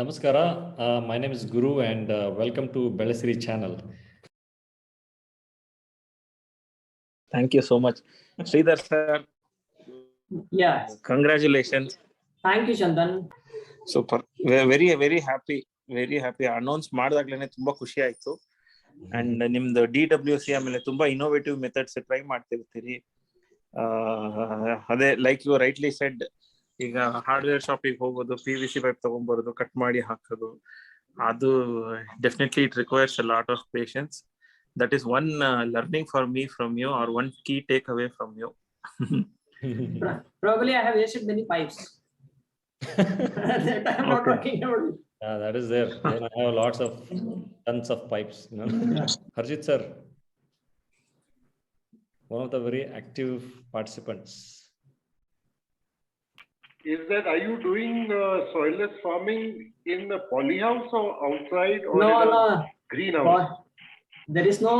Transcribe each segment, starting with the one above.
Namaskara. My name is Guru and welcome to Belesiri channel. Thank you so much. Shridhar sir, Yes. congratulations. Thank you, Chandan. Super. Very happy. Very happy. Announce ಮಾಡಿದಾಗ್ಲೇನೆ ತುಂಬಾ ಖುಷಿ ಆಯ್ತು. And ನಿಮ್ದು DWC ಆಮೇಲೆ ತುಂಬಾ innovative methods try ಮಾಡ್ತಿರ್ತೀರಿ. ಅದೇ like you rightly said, ಈಗ hardware ಶಾಪಿಗೆ ಹೋಗೋದು, PVC ಪೈಪ್ ತಗೊಂಡ್ಬರೋದು, ಕಟ್ ಮಾಡಿ ಹಾಕೋದು, ಅದು definitely it requires a lot of patience. That is one learning for me from you, or one key takeaway from you. Probably I have wasted many pipes. That I'm not talking about it. Yeah, that is there. Then I have lots of tons of pipes. Harjit sir, one of the very active participants. Is that, are you doing soilless farming in the polyhouse or outside, or No, in a no. greenhouse? There is no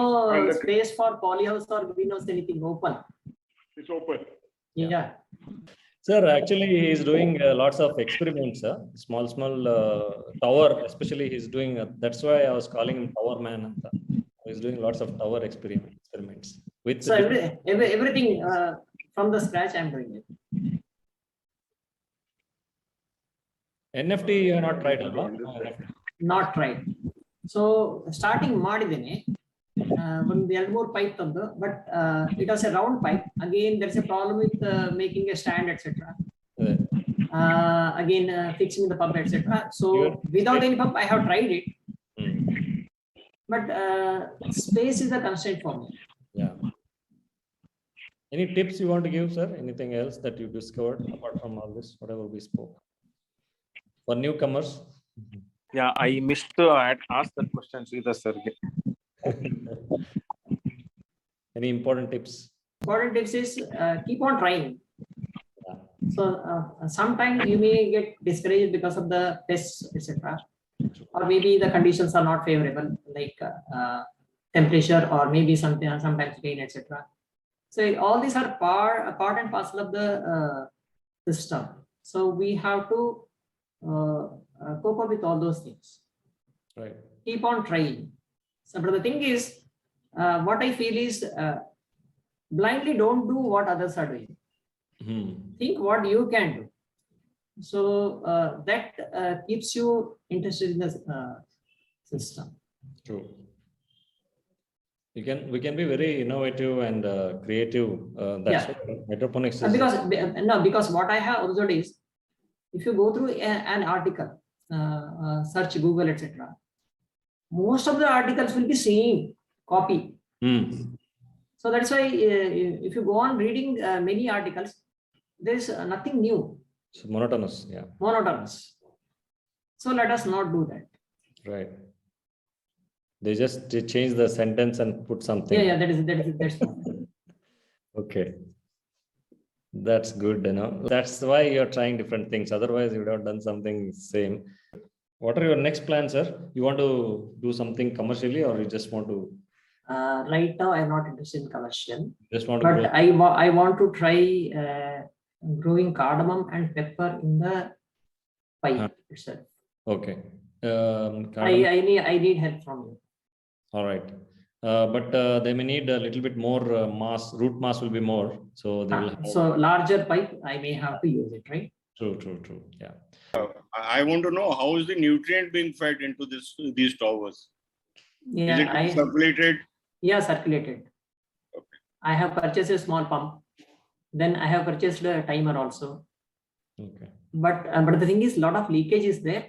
space for polyhouse or greenhouse, anything open. It's open. Yeah. Sir, actually he is doing lots of experiments, small tower, especially he's doing, that's why I was calling him tower man. He's doing lots of tower experiments. With So everything from the scratch I'm doing it. NFT you have not tried, huh? Not tried. So starting ಮಾಡಿದ್ದೇನೆ ಒಂದು 2-3 pipe ತಂದು, but it was a round pipe. Again there's a problem with making a stand, etc. Again fixing the pump, etc. So without any pump I have tried it. But space is a constraint for me. Yeah. Any tips you want to give, sir? Anything else that you discovered apart from all this, whatever we spoke, for newcomers? Yeah, I missed to ask that question, Shridhar sir. Any important tips? Important tips is keep on trying. So sometimes you may get discouraged because of the pests, etc. Or maybe the conditions are not favorable, like temperature, or maybe sometimes rain, etc. So all these are part and parcel of the system. So we have to cope up with all those things. Right. Keep on trying. So, but the thing is, what I feel is blindly don't do what others are doing. Think what you can do. So that keeps you interested in the system. True. We can be very innovative and creative. That's what hydroponics is. Because what I have observed is, if you go through an article, search Google, etc., most of the articles will be same copy. So that's why if you go on reading many articles, there is nothing new. It's monotonous. Yeah. Monotonous. So let us not do that. Right. They just change the sentence and put something. Yeah, that's Okay. That's good, That's why you're trying different things. Otherwise, you would have done something same. What are your next plans, sir? You want to do something commercially, or you just want to? Right now, I'm not interested in commercial. Just want but to. I want to try growing cardamom and pepper in the pipe itself. Okay. I need help from you. All right. But they may need a little bit more mass. Root mass will be more, so they will have... So larger pipe, I may have to use it, right? True. Yeah. I want to know, how is the nutrient being fed into these towers? Yeah, is it circulated? Yeah, circulated. Okay. I have purchased a small pump. Then I have purchased a timer also. Okay. But the thing is, lot of leakage is there.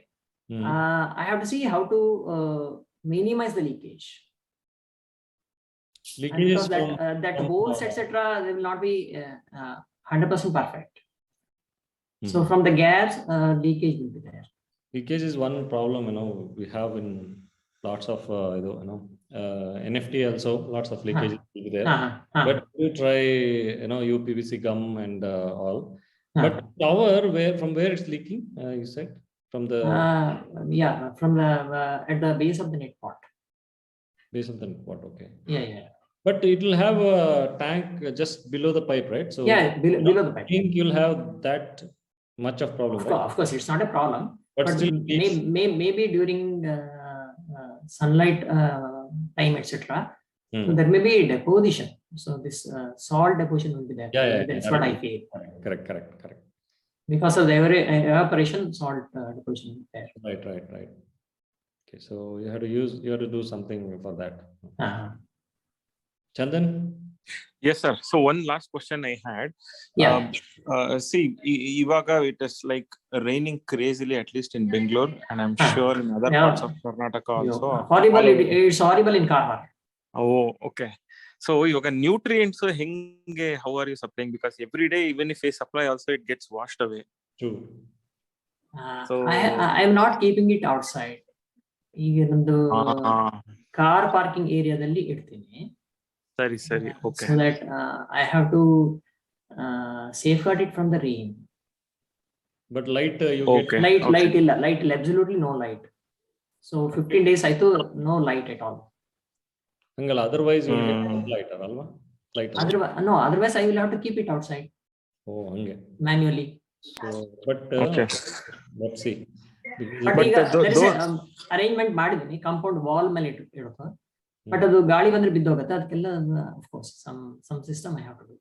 I have to see how to minimize the leakage. Because that holes, etc., they will not be 100% perfect. So from the gaps, leakage will be there. Leakage is one problem, we have in lots of, NFT also, lots of leakage will be there. But you try, UPVC gum and all. But tower, from where it's leaking, you said? From the... from the, at the base of the net pot. Base of the net pot, okay. Yeah. But it will have a tank just below the pipe, right? So yeah, below the pipe. I think you'll have that much of problem, Of course, it's not a problem. But still maybe during sunlight time, etc. So there may be deposition. So this salt deposition will be there. That's what I feel. Correct. Because of the evaporation, salt deposition will be there. Right. Okay, so you have to do something for that. Chandan? Yes, sir. So one last question I had. Yeah. See, Ivaga, it is like raining crazily, at least in Bangalore, and I'm sure in other parts of Karnataka also. Horrible. It's horrible in Karwar. Oh, okay. So you can nutrients, how are you supplying? Because every day, even if we supply also, it gets washed away. True. So I am not keeping it outside. Even the car parking area dalli idtini. Sorry. Okay. So that I have to safeguard it from the rain. But light you get light illa, absolutely no light. So 15 days I to no light at all. Otherwise you will get light. Otherwise I will have to keep it outside. Oh, manually. So, but let's see. But there is arrangement ಮಾಡಿದೀನಿ compound wall ಮೇಲೆ ಇಡುತ್ತೆ but ಅದು ಗಾಳಿ ಬಂದ್ರೆ ಬಿದ್ದೋಗುತ್ತೆ ಅದಕ್ಕೆಲ್ಲ of course some system I have to do.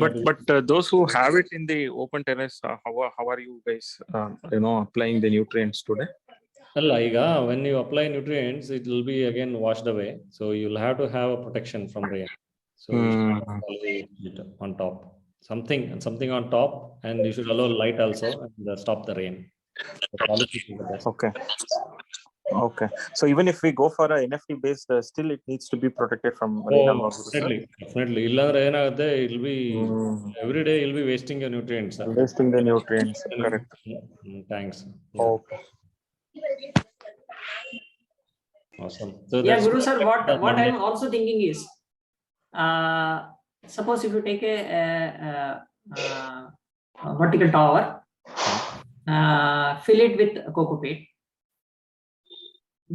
But those who have it in the open terrace, how are you guys applying the nutrients today? When you apply nutrients, it will be again washed away, so you'll have to have a protection from rain. So on top, something on top, and you should allow light also and stop the rain. Okay. So even if we go for a NFT based, still it needs to be protected from rain. Definitely. It will be every day you'll be wasting your nutrients. Wasting the nutrients. Correct. Thanks. Okay. Awesome. So Guru sir, what I'm also thinking is, suppose if you take a vertical tower, fill it with coco peat,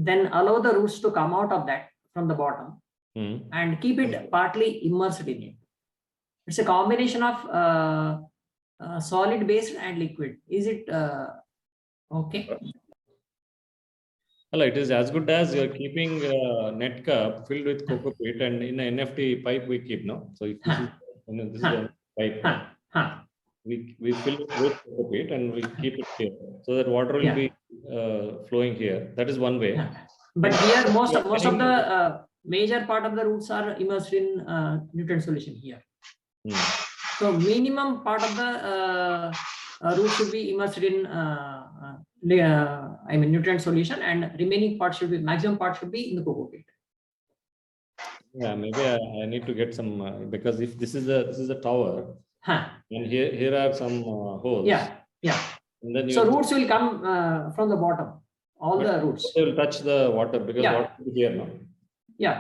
then allow the roots to come out of that from the bottom and keep it partly immersed in it. It's a combination of solid based and liquid. Is it okay? Well, it is as good as you're keeping a net cup filled with coco peat, and in an NFT pipe we keep, no? So if this is a pipe, we fill it with coco peat and we keep it here so that water will be flowing here. That is one way. But here most of the major part of the roots are immersed in nutrient solution here. So minimum part of the root should be immersed in nutrient solution, and remaining part maximum part should be in the coco peat. Yeah, maybe I need to get some because if this is a tower, and here are some holes. Yeah. And then so roots will come from the bottom. All the roots. They will touch the water because water is here now. Yeah.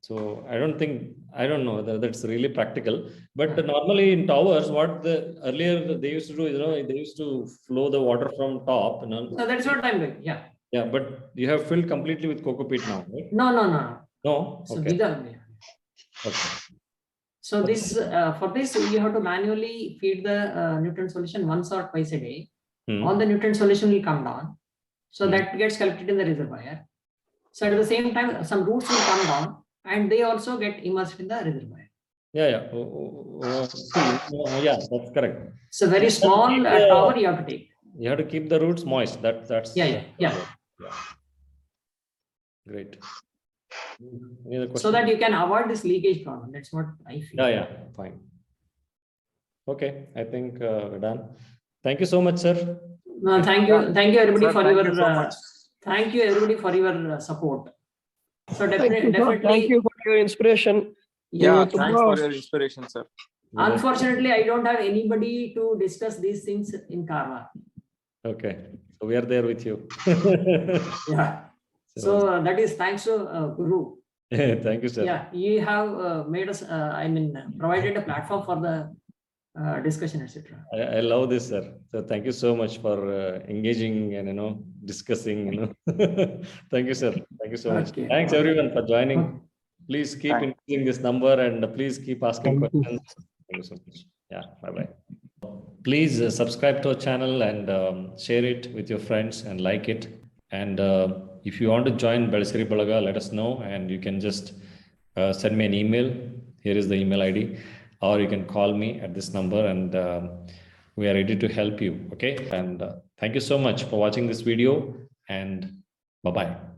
So I don't know whether that's really practical. But normally in towers, what earlier they used to do is, they used to flow the water from top. So that's what I'm doing. Yeah, but you have filled completely with coco peat now, right? No. No. So okay. Okay. So this for this you have to manually feed the nutrient solution once or twice a day. All the nutrient solution will come down. So that gets collected in the reservoir. So at the same time, some roots will come down and they also get immersed in the reservoir. Yeah. Yeah, that's correct. So very small tower you have to take. You have to keep the roots moist. That's yeah. Great. So that you can avoid this leakage problem. That's what I feel. Yeah, fine. Okay, I think we're done. Thank you so much, sir. No, thank you everybody for your thank you everybody for your support. So definitely thank you for your inspiration. Thanks for your inspiration, sir. Unfortunately, I don't have anybody to discuss these things in Karwar. Okay, so we are there with you. Yeah. So that is thanks to Guru. Thank you, sir. Yeah, you have made us. Provided a platform for the discussion, etc. I love this, sir. So thank you so much for engaging and discussing. Thank you, sir. Thank you so much. Thanks everyone for joining. Please keep increasing this number and please keep asking questions. Thank you so much. Yeah. Bye. please subscribe to our channel and share it with your friends and like it. And if you want to join Belesiri Balaga, let us know, and you can just send me an email. Here is the email ID, or you can call me at this number, and we are ready to help you. Okay, and thank you so much for watching this video, and bye-bye.